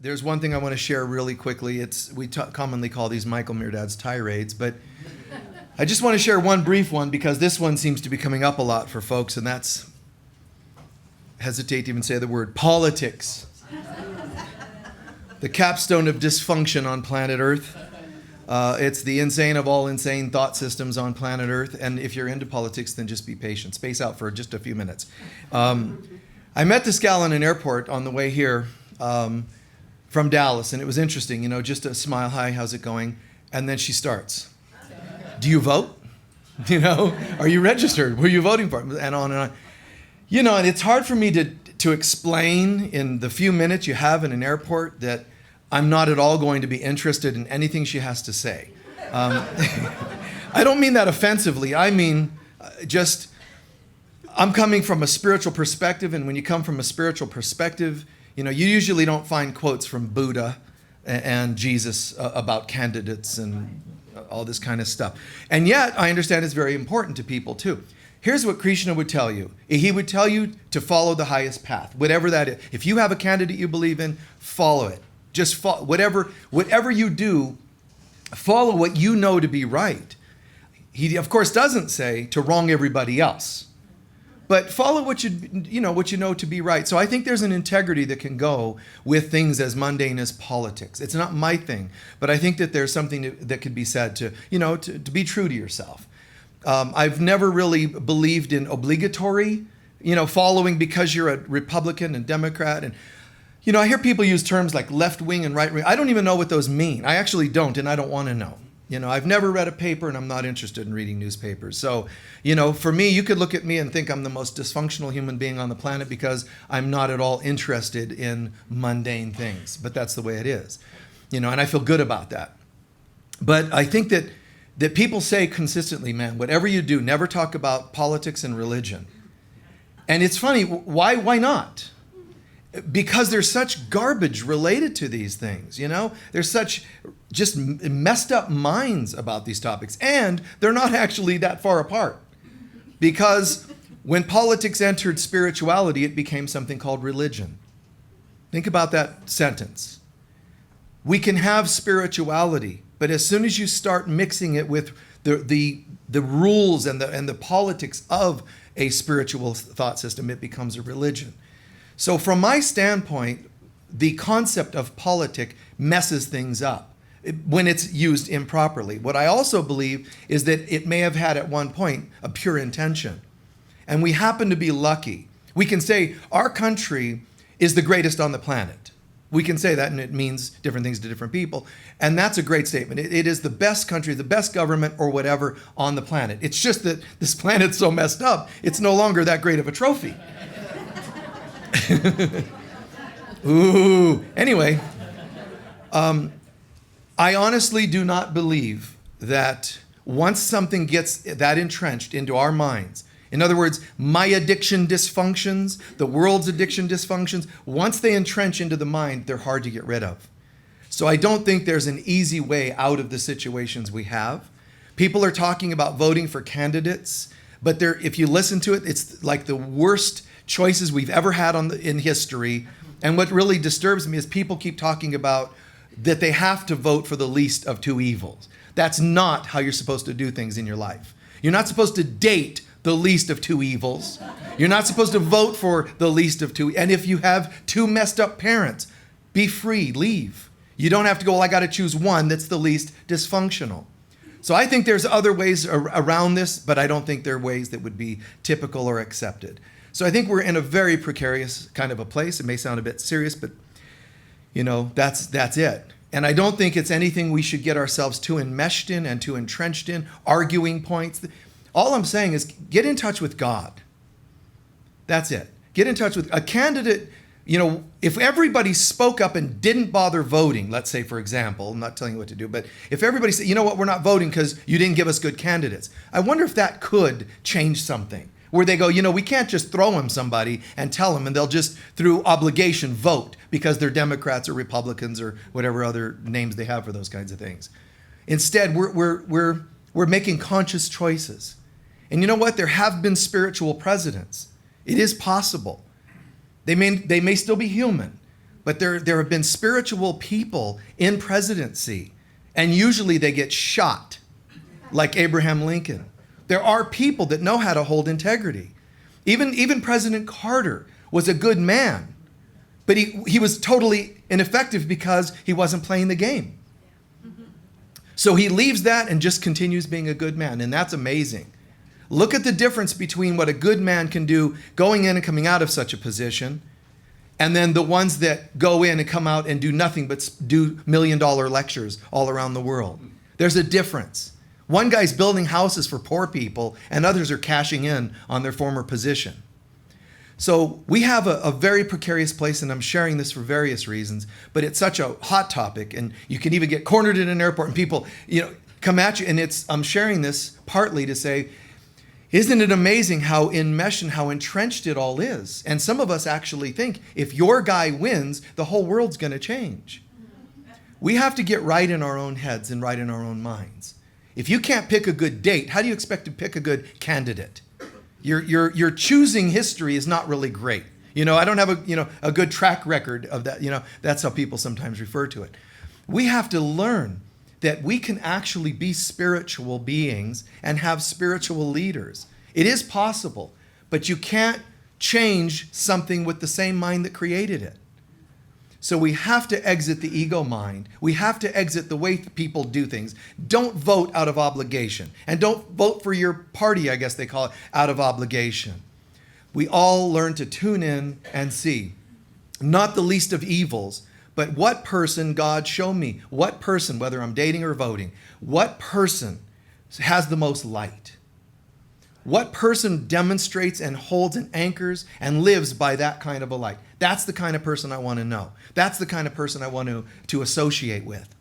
There's one thing I want to share really quickly. We commonly call these Michael Mirdad's tirades, but I just want to share one brief one because this one seems to be coming up a lot for folks, and that's, hesitate to even say the word, politics. The capstone of dysfunction on planet Earth. It's the insane of all insane thought systems on planet Earth, and if you're into politics, then just be patient. Space out for just a few minutes. I met this gal in an airport on the way here from Dallas, and it was interesting, just a smile, hi, how's it going? And then she starts. Do you vote? Are you registered? Who are you voting for? And on and on. And it's hard for me to explain in the few minutes you have in an airport that I'm not at all going to be interested in anything she has to say. I don't mean that offensively. I mean just, I'm coming from a spiritual perspective, and when you come from a spiritual perspective, you usually don't find quotes from Buddha and Jesus about candidates and all this kind of stuff. And yet, I understand it's very important to people too. Here's what Krishna would tell you. He would tell you to follow the highest path, whatever that is. If you have a candidate you believe in, follow it. Just follow, whatever you do, follow what you know to be right. He, of course, doesn't say to wrong everybody else, but follow what you know to be right. So I think there's an integrity that can go with things as mundane as politics. It's not my thing, but I think that there's something that could be said to be true to yourself. I've never really believed in obligatory, following because you're a Republican and Democrat. And, I hear people use terms like left wing and right wing. I don't even know what those mean. I actually don't, and I don't want to know. I've never read a paper, and I'm not interested in reading newspapers. So, for me, you could look at me and think I'm the most dysfunctional human being on the planet because I'm not at all interested in mundane things. But that's the way it is, and I feel good about that. But I think that people say consistently, man, whatever you do, never talk about politics and religion. And it's funny, why not? Because there's such garbage related to these things, There's such just messed up minds about these topics. And they're not actually that far apart. Because when politics entered spirituality, it became something called religion. Think about that sentence. We can have spirituality, but as soon as you start mixing it with the rules and the politics of a spiritual thought system, it becomes a religion. So from my standpoint, the concept of politic messes things up when it's used improperly. What I also believe is that it may have had at one point a pure intention. And we happen to be lucky. We can say our country is the greatest on the planet. We can say that, and it means different things to different people. And that's a great statement. It is the best country, the best government, or whatever on the planet. It's just that this planet's so messed up, it's no longer that great of a trophy. Ooh. Anyway, I honestly do not believe that once something gets that entrenched into our minds, in other words, my addiction dysfunctions, the world's addiction dysfunctions, once they entrench into the mind, they're hard to get rid of. So I don't think there's an easy way out of the situations we have. People are talking about voting for candidates, but if you listen to it, it's like the worst choices we've ever had in history. And what really disturbs me is people keep talking about that they have to vote for the least of two evils. That's not how you're supposed to do things in your life. You're not supposed to date the least of two evils. You're not supposed to vote for the least of two. And if you have two messed up parents, be free, leave. You don't have to go, well, I got to choose one that's the least dysfunctional. So I think there's other ways around this, but I don't think there are ways that would be typical or accepted. So I think we're in a very precarious kind of a place. It may sound a bit serious, but that's it. And I don't think it's anything we should get ourselves too enmeshed in and too entrenched in, arguing points. All I'm saying is get in touch with God. That's it. Get in touch with a candidate. If everybody spoke up and didn't bother voting, let's say, for example, I'm not telling you what to do, but if everybody said, we're not voting because you didn't give us good candidates, I wonder if that could change something. Where they go, we can't just throw them somebody and tell them, and they'll just, through obligation, vote because they're Democrats or Republicans or whatever other names they have for those kinds of things. Instead, we're making conscious choices. And you know what? There have been spiritual presidents. It is possible. They may still be human, But there have been spiritual people in presidency, and usually they get shot, like Abraham Lincoln. There are people that know how to hold integrity. Even President Carter was a good man, but he was totally ineffective because he wasn't playing the game. So he leaves that and just continues being a good man, and that's amazing. Look at the difference between what a good man can do going in and coming out of such a position, and then the ones that go in and come out and do nothing but do $1 million lectures all around the world. There's a difference. One guy's building houses for poor people, and others are cashing in on their former position. So we have a very precarious place, and I'm sharing this for various reasons, but it's such a hot topic, and you can even get cornered in an airport, and people, come at you. And I'm sharing this partly to say, isn't it amazing how enmeshed and how entrenched it all is? And some of us actually think if your guy wins, the whole world's going to change. We have to get right in our own heads and right in our own minds. If you can't pick a good date, how do you expect to pick a good candidate? Your choosing history is not really great. I don't have a good track record of that. That's how people sometimes refer to it. We have to learn that we can actually be spiritual beings and have spiritual leaders. It is possible, but you can't change something with the same mind that created it. So we have to exit the ego mind. We have to exit the way people do things. Don't vote out of obligation. And don't vote for your party, I guess they call it, out of obligation. We all learn to tune in and see, not the least of evils, but what person, God, show me, what person, whether I'm dating or voting, what person has the most light? What person demonstrates and holds and anchors and lives by that kind of a light? That's the kind of person I want to know. That's the kind of person I want to associate with.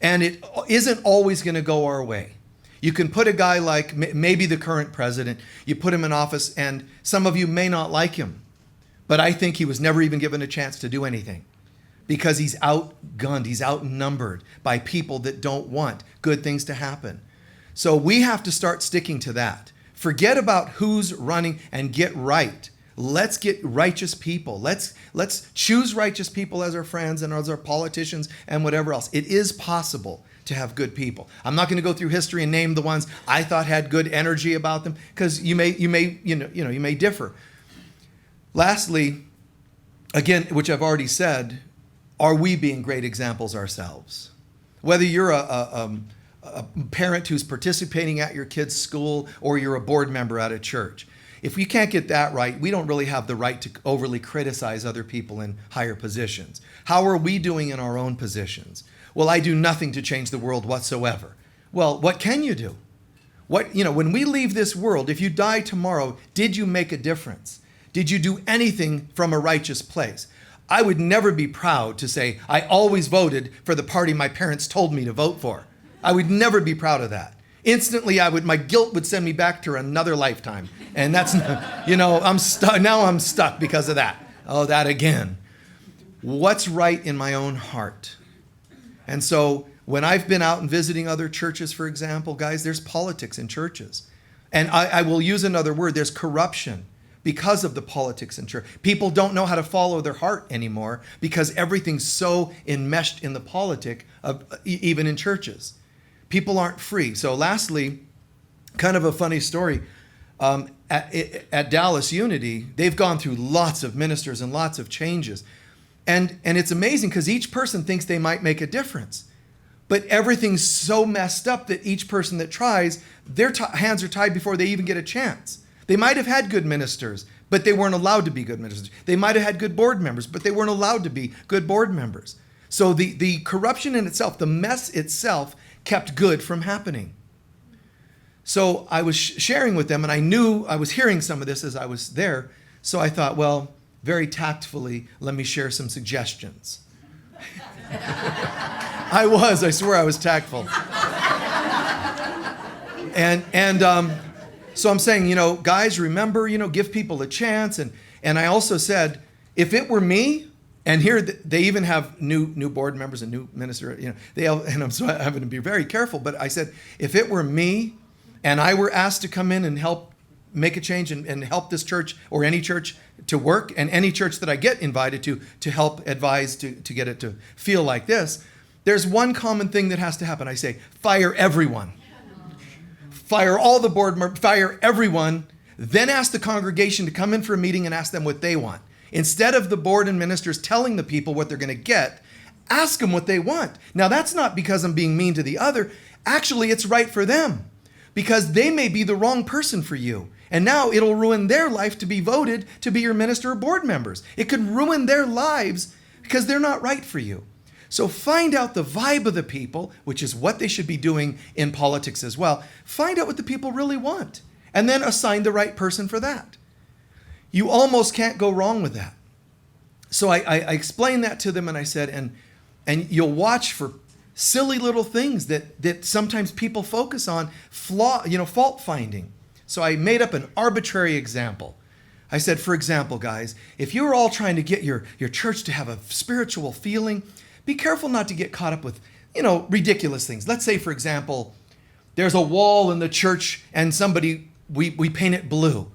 And it isn't always going to go our way. You can put a guy like maybe the current president, you put him in office, and some of you may not like him, but I think he was never even given a chance to do anything because he's outgunned, he's outnumbered by people that don't want good things to happen. So we have to start sticking to that. Forget about who's running and get right. Let's get righteous people. Let's choose righteous people as our friends and as our politicians and whatever else. It is possible to have good people. I'm not going to go through history and name the ones I thought had good energy about them because you may differ. Lastly, again, which I've already said, are we being great examples ourselves? Whether you're a parent who's participating at your kid's school or you're a board member at a church, if we can't get that right, we don't really have the right to overly criticize other people in higher positions. How are we doing in our own positions? Well, I do nothing to change the world whatsoever. Well, what can you do? When we leave this world, if you die tomorrow, did you make a difference? Did you do anything from a righteous place? I would never be proud to say, I always voted for the party my parents told me to vote for. I would never be proud of that. Instantly, my guilt would send me back to another lifetime. And that's, I'm stuck. Now I'm stuck because of that. Oh, that again. What's right in my own heart? And so when I've been out and visiting other churches, for example, guys, there's politics in churches. And I will use another word. There's corruption because of the politics in church. People don't know how to follow their heart anymore because everything's so enmeshed in the politic of even in churches. People aren't free. So lastly, kind of a funny story. At Dallas Unity, they've gone through lots of ministers and lots of changes. And it's amazing because each person thinks they might make a difference. But everything's so messed up that each person that tries, their hands are tied before they even get a chance. They might have had good ministers, but they weren't allowed to be good ministers. They might have had good board members, but they weren't allowed to be good board members. So the corruption in itself, the mess itself, kept good from happening. So I was sharing with them, and I knew I was hearing some of this as I was there. So I thought, well, very tactfully, let me share some suggestions. I swear I was tactful. So I'm saying, guys, remember, give people a chance. And I also said, if it were me, and here they even have new board members and new minister, and I'm so having to be very careful. But I said, if it were me and I were asked to come in and help make a change and help this church or any church to work, and any church that I get invited to help advise to get it to feel like this, there's one common thing that has to happen. I say, fire everyone. Fire all the board members, fire everyone, then ask the congregation to come in for a meeting and ask them what they want. Instead of the board and ministers telling the people what they're going to get, ask them what they want. Now, that's not because I'm being mean to the other. Actually, it's right for them, because they may be the wrong person for you. And now it'll ruin their life to be voted to be your minister or board members. It could ruin their lives because they're not right for you. So find out the vibe of the people, which is what they should be doing in politics as well. Find out what the people really want, and then assign the right person for that. You almost can't go wrong with that. So I explained that to them, and I said, and you'll watch for silly little things that sometimes people focus on, fault finding. So I made up an arbitrary example. I said, for example, guys, if you were all trying to get your church to have a spiritual feeling, be careful not to get caught up with, ridiculous things. Let's say, for example, there's a wall in the church and we paint it blue.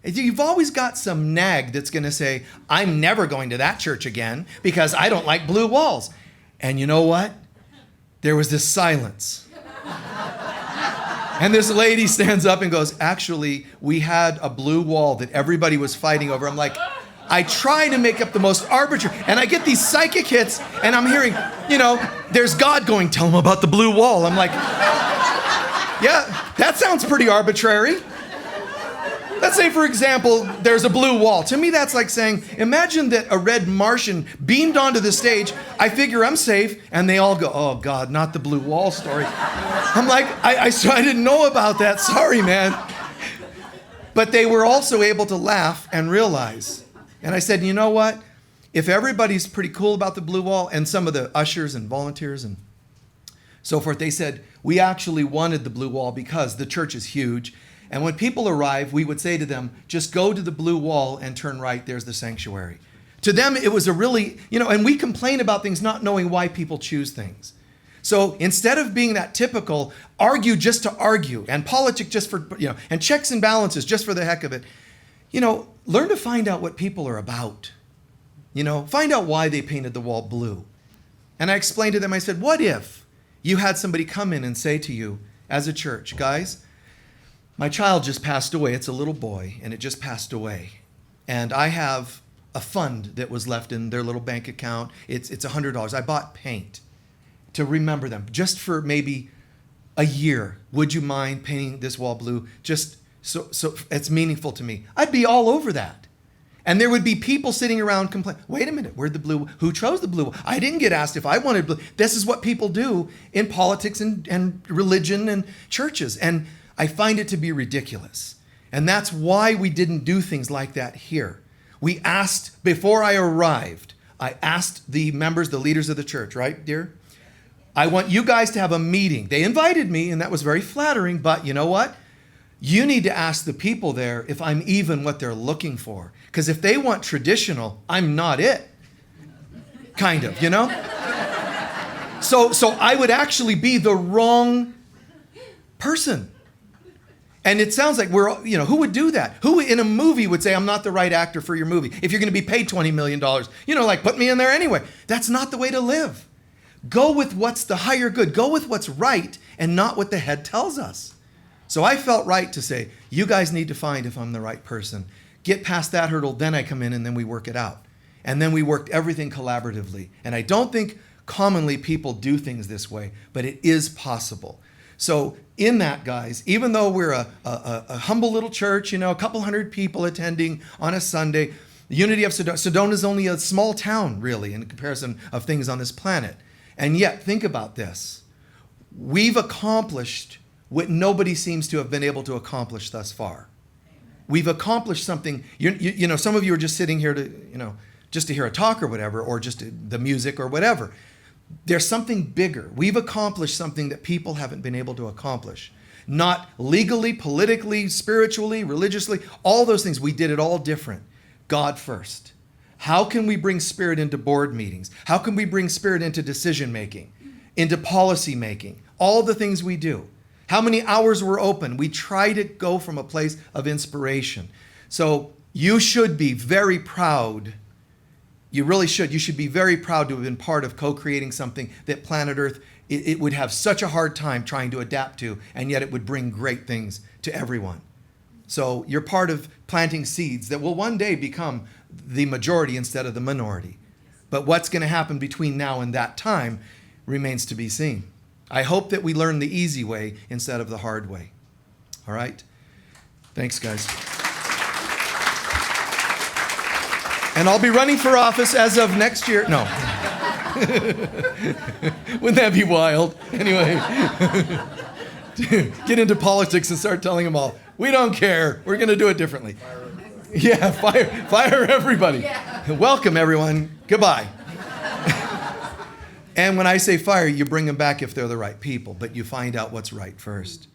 You've always got some nag that's going to say, I'm never going to that church again because I don't like blue walls. And you know what? There was this silence. And this lady stands up and goes, actually, we had a blue wall that everybody was fighting over. I'm like, I try to make up the most arbitrary, and I get these psychic hits, and I'm hearing, there's God going, tell him about the blue wall. I'm like, yeah, that sounds pretty arbitrary. Let's say, for example, there's a blue wall. To me, that's like saying, imagine that a red Martian beamed onto the stage. I figure I'm safe, and they all go, oh, God, not the blue wall story. I'm like, I didn't know about that. Sorry, man. But they were also able to laugh and realize. And I said, you know what? If everybody's pretty cool about the blue wall, and some of the ushers and volunteers and so forth, they said, we actually wanted the blue wall because the church is huge. And when people arrive, we would say to them, just go to the blue wall and turn right. There's the sanctuary. To them, it was a really, and we complain about things not knowing why people choose things. So instead of being that typical argue just to argue, and politics just for, and checks and balances just for the heck of it, learn to find out what people are about. Find out why they painted the wall blue. And I explained to them, I said, what if you had somebody come in and say to you as a church, guys, my child just passed away. It's a little boy, and it just passed away. And I have a fund that was left in their little bank account. It's $100. I bought paint to remember them, just for maybe a year. Would you mind painting this wall blue? Just so it's meaningful to me. I'd be all over that. And there would be people sitting around complaining, wait a minute, where'd the blue, who chose the blue? I didn't get asked if I wanted blue. This is what people do in politics and religion and churches. And I find it to be ridiculous. And that's why we didn't do things like that here. We asked, before I arrived, I asked the members, the leaders of the church, right, dear? I want you guys to have a meeting. They invited me, and that was very flattering, but you know what? You need to ask the people there if I'm even what they're looking for. Because if they want traditional, I'm not it. Kind of, So I would actually be the wrong person. And it sounds like who would do that? Who in a movie would say, I'm not the right actor for your movie? If you're going to be paid $20 million, put me in there anyway. That's not the way to live. Go with what's the higher good. Go with what's right and not what the head tells us. So I felt right to say, you guys need to find if I'm the right person. Get past that hurdle, then I come in and then we work it out. And then we worked everything collaboratively. And I don't think commonly people do things this way, but it is possible. So in that, guys, even though we're a humble little church, a couple hundred people attending on a Sunday, the unity of Sedona is only a small town, really, in comparison of things on this planet. And yet, think about this. We've accomplished what nobody seems to have been able to accomplish thus far. We've accomplished something. Some of you are just sitting here to, just to hear a talk or whatever, or just the music or whatever. There's something bigger. We've accomplished something that people haven't been able to accomplish. Not legally, politically, spiritually, religiously, all those things. We did it all different. God first. How can we bring spirit into board meetings? How can we bring spirit into decision making, into policy making? All the things we do. How many hours were open? We try to go from a place of inspiration. So you should be very proud. You really should. You should be very proud to have been part of co-creating something that planet Earth, it would have such a hard time trying to adapt to, and yet it would bring great things to everyone. So you're part of planting seeds that will one day become the majority instead of the minority. But what's going to happen between now and that time remains to be seen. I hope that we learn the easy way instead of the hard way. All right? Thanks, guys. And I'll be running for office as of next year. No. Wouldn't that be wild? Anyway, get into politics and start telling them all, we don't care. We're going to do it differently. Yeah, fire everybody. Yeah. Welcome, everyone. Goodbye. And when I say fire, you bring them back if they're the right people, but you find out what's right first.